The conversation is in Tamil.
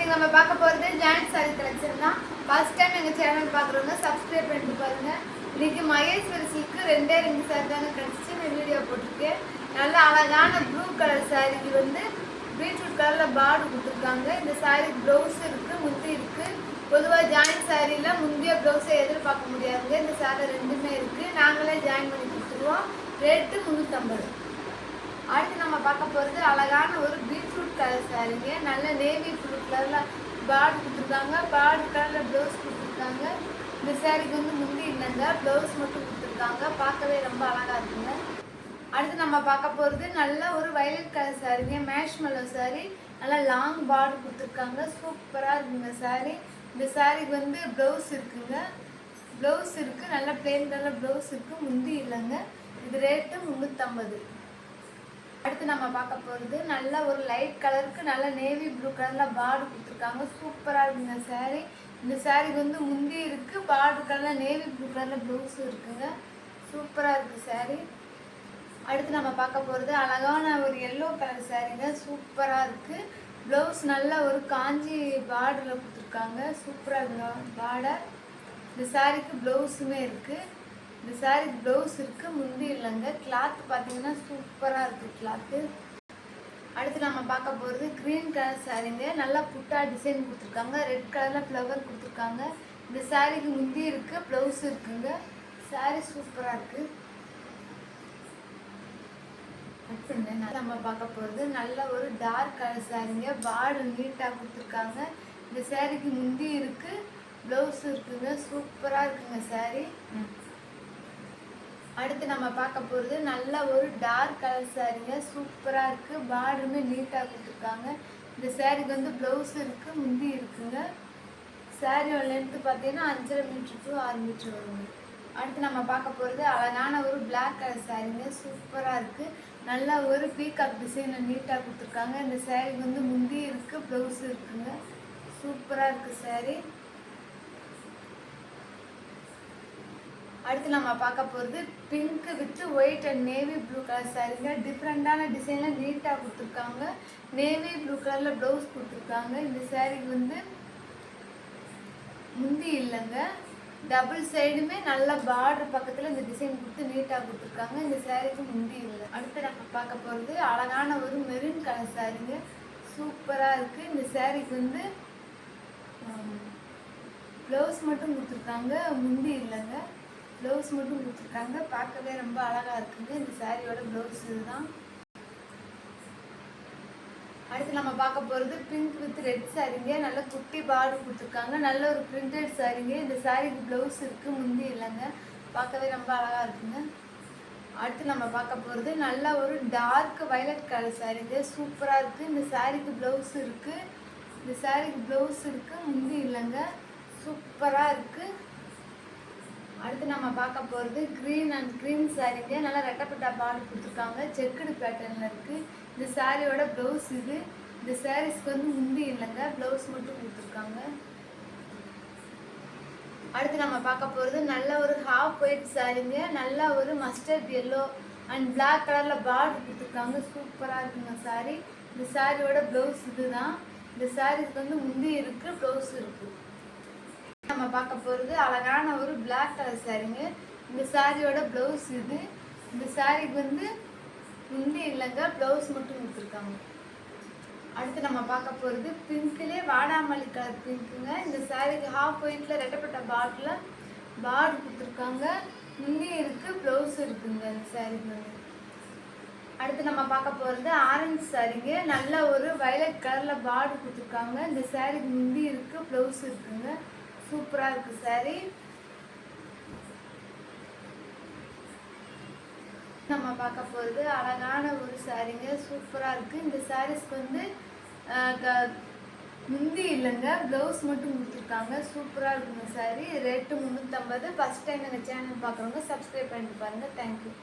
இன்னைக்கு நம்ம பார்க்க போகிறது ஜாயிண்ட் சாரி கலெக்ஷன் தான். ஃபர்ஸ்ட் டைம் எங்கள் சேனல் பார்க்குறவங்க சப்ஸ்கிரைப் பண்ணிட்டு பாருங்க. இன்னைக்கு மகேஸ்வரி சில்க்கு ரெண்டே சாரி தானே கிடச்சிச்சு. நான் வீடியோ போட்டிருக்கேன். நல்ல அழகான ப்ளூ கலர் சாரிக்கு வந்து பீட்ரூட் கலரில் பார்டர் கொடுத்துருக்காங்க. இந்த சாரி ப்ளவுஸ் இருக்குது, முந்தி இருக்குது. பொதுவாக ஜாயிண்ட் சாரியில் முந்திய ப்ளவுஸை எதிர்பார்க்க முடியாதுங்க. இந்த சாரி ரெண்டுமே இருக்குது. நாங்களே ஜாயின் பண்ணி கொடுத்துருவோம். ரேட்டு 350. அடுத்து நம்ம பார்க்க போகிறது அழகான ஒரு பீட்ரூட் கலர் சாரிங்க. நல்ல நேவி ப்ளூ கலரில் பார்டர் கொடுத்துருக்காங்க. பார்டர் கலரில் ப்ளவுஸ் கொடுத்துருக்காங்க. இந்த சாரிக்கு வந்து முந்தி இல்லைங்க, ப்ளவுஸ் மட்டும் கொடுத்துருக்காங்க. பார்க்கவே ரொம்ப அழகாக இருக்குங்க. அடுத்து நம்ம பார்க்க போகிறது நல்ல ஒரு வயலட் கலர் சாரிங்க. மேஷ்மெல்லோ சாரி, நல்லா லாங் பார்டர் கொடுத்துருக்காங்க. சூப்பராக இருக்குங்க சாரி. இந்த சாரிக்கு வந்து ப்ளவுஸ் இருக்குங்க, ப்ளவுஸ் இருக்குது. நல்லா பிளெயின் கலர் ப்ளவுஸ் இருக்குது, முந்தி இல்லைங்க. இது ரேட்டு 350. அடுத்து நம்ம பார்க்க போகிறது நல்ல ஒரு லைட் கலருக்கு நல்ல நேவி ப்ளூ கலரில் பார்டர் கொடுத்துருக்காங்க. சூப்பராக இருக்குங்க சாரீ. இந்த சாரீக்கு வந்து முந்தி இருக்குது, பார்டர் கலரில் நேவி ப்ளூ கலரில் ப்ளவுஸும் இருக்குங்க. சூப்பராக இருக்குது சாரீ. அடுத்து நம்ம பார்க்க போகிறது அழகான ஒரு எல்லோ கலர் சாரீங்க. சூப்பராக இருக்குது. ப்ளவுஸ் நல்ல ஒரு காஞ்சி பார்டரில் கொடுத்துருக்காங்க. சூப்பராக இருக்குங்க பார்டர். இந்த சாரீக்கு ப்ளவுஸுமே இருக்குது. இந்த சாரீக்கு ப்ளவுஸ் இருக்குது, முந்தி இல்லைங்க. கிளாத் பார்த்தீங்கன்னா சூப்பராக இருக்குது கிளாத்து. அடுத்து நம்ம பார்க்க போகிறது க்ரீன் கலர் சாரீங்க. நல்லா புட்டா டிசைன் கொடுத்துருக்காங்க. ரெட் கலரில் ஃப்ளவர் கொடுத்துருக்காங்க. இந்த சாரீக்கு முந்தி இருக்குது, ப்ளவுஸ் இருக்குங்க. சாரீ சூப்பராக இருக்குது. நம்ம பார்க்க போகிறது நல்ல ஒரு டார்க் கலர் சாரீங்க. பார்டர் நீட்டாக கொடுத்துருக்காங்க. இந்த சாரீக்கு முந்தி இருக்குது, ப்ளவுஸ் இருக்குங்க. சூப்பராக இருக்குங்க சாரீ. அடுத்து நம்ம பார்க்க போகிறது நல்ல ஒரு டார்க் கலர் சாரீங்க. சூப்பராக இருக்குது. பார்டருமே நீட்டாக கொடுத்துருக்காங்க. இந்த சாரீக்கு வந்து ப்ளவுஸ் இருக்குது, முந்தி இருக்குங்க. சாரியோட லென்த்து பார்த்தீங்கன்னா 5.5 மீட்டர் to 6 மீட்டர் வருங்க. அடுத்து நம்ம பார்க்க போகிறது அழகான ஒரு பிளாக் கலர் சாரீங்க. சூப்பராக இருக்குது. நல்ல ஒரு பீகாக் டிசைனில் நீட்டாக கொடுத்துருக்காங்க. இந்த சாரீக்கு வந்து முந்தி இருக்குது, ப்ளவுஸ் இருக்குங்க. சூப்பராக இருக்குது சாரீ. அடுத்து நம்ம பார்க்க போகிறது pink with white and navy blue colour சாரீங்க. டிஃப்ரெண்டான டிசைனில் நீட்டாக கொடுத்துருக்காங்க. நேவி ப்ளூ கலரில் ப்ளவுஸ் கொடுத்துருக்காங்க. இந்த சாரீக்கு வந்து முந்தி இல்லைங்க, டபுள் சைடுமே நல்ல பார்டர் பக்கத்தில் இந்த டிசைன் கொடுத்து நீட்டாக கொடுத்துருக்காங்க. இந்த சாரீக்கு முந்தி இல்லை. அடுத்து நம்ம பார்க்க போகிறது அழகான ஒரு மெரூன் கலர் சாரீங்க. சூப்பராக இருக்குது. இந்த சாரீக்கு வந்து ப்ளவுஸ் மட்டும் கொடுத்துருக்காங்க, முந்தி இல்லைங்க. ப்ளவுஸ் மட்டும் கொடுத்துருக்காங்க. பார்க்கவே ரொம்ப அழகாக இருக்குங்க. இந்த சாரியோட ப்ளவுஸ் இதுதான். அடுத்து நம்ம பார்க்க போகிறது பிங்க் வித் ரெட் சாரீங்க. நல்ல குட்டி பார்டர் கொடுத்துருக்காங்க. நல்ல ஒரு பிரிண்டட் சாரீங்க. இந்த சாரீக்கு ப்ளவுஸ் இருக்குது, முந்தி இல்லைங்க. பார்க்கவே ரொம்ப அழகாக இருக்குங்க. அடுத்து நம்ம பார்க்க போகிறது நல்ல ஒரு டார்க் வயலட் கலர் சாரீங்க. சூப்பராக இருக்குது. இந்த சாரீக்கு ப்ளவுஸ் இருக்குது, இந்த சாரீக்கு ப்ளவுஸ் இருக்குது, முந்தி இல்லைங்க. சூப்பராக இருக்குது. அடுத்து நம்ம பார்க்க போகிறது க்ரீன் அண்ட் க்ரீன் சாரீங்க. நல்லா ரெட்டப்பட்டா பார்டர் கொடுத்துருக்காங்க. செக்குடு பேட்டர்னில் இருக்குது. இந்த சாரியோட ப்ளவுஸ் இது. இந்த சாரீஸ்க்கு வந்து முந்தி இல்லைங்க, ப்ளவுஸ் மட்டும் கொடுத்துருக்காங்க. அடுத்து நம்ம பார்க்க போகிறது நல்ல ஒரு ஹாஃப் ஒயிட் சாரீங்க. நல்ல ஒரு மஸ்டர்ட் எல்லோ அண்ட் பிளாக் கலரில் பார்டர் கொடுத்துருக்காங்க. சூப்பராக இருக்குங்க சாரீ. இந்த சாரியோட ப்ளவுஸ் இது தான். இந்த சாரீஸ்க்கு வந்து முந்தி இருக்குது, ப்ளவுஸ் இருக்குது. நம்ம பார்க்க போகிறது அழகான ஒரு பிளாக் கலர் சாரீங்க. இந்த சாரியோட ப்ளவுஸ் இது. இந்த சாரீக்கு வந்து முந்தி இல்லைங்க, ப்ளவுஸ் மட்டும் கொடுத்துருக்காங்க. அடுத்து நம்ம பார்க்க போகிறது பிங்க்லேயே வாடாமல்லி கலர் பிங்க்குங்க. இந்த சாரீக்கு ஹாஃப் ஒயிட்டில் ரெட்டப்பட்ட பார்டரில் பார்டர் கொடுத்துருக்காங்க. முந்தி இருக்குது, ப்ளவுஸ் இருக்குங்க இந்த சாரீக்கு வந்து. அடுத்து நம்ம பார்க்க போகிறது ஆரஞ்சு சாரீங்க. நல்ல ஒரு வயலட் கலரில் பார்டர் கொடுத்துருக்காங்க. இந்த சாரீக்கு முந்தி இருக்குது, ப்ளவுஸ் இருக்குங்க. சூப்பராக இருக்குது சாரீ. நம்ம பார்க்க போகிறது அழகான ஒரு சாரீங்க. சூப்பராக இருக்குது. இந்த சாரீஸ்க்கு வந்து முந்தி இல்லைங்க, ப்ளவுஸ் மட்டும் கொடுத்துருக்காங்க. சூப்பராக இருக்குங்க சாரீ. ரேட்டு 350. ஃபஸ்ட் டைம் எங்கள் சேனல் பார்க்குறவங்க சப்ஸ்கிரைப் பண்ணிட்டு பாருங்கள். தேங்க்யூ.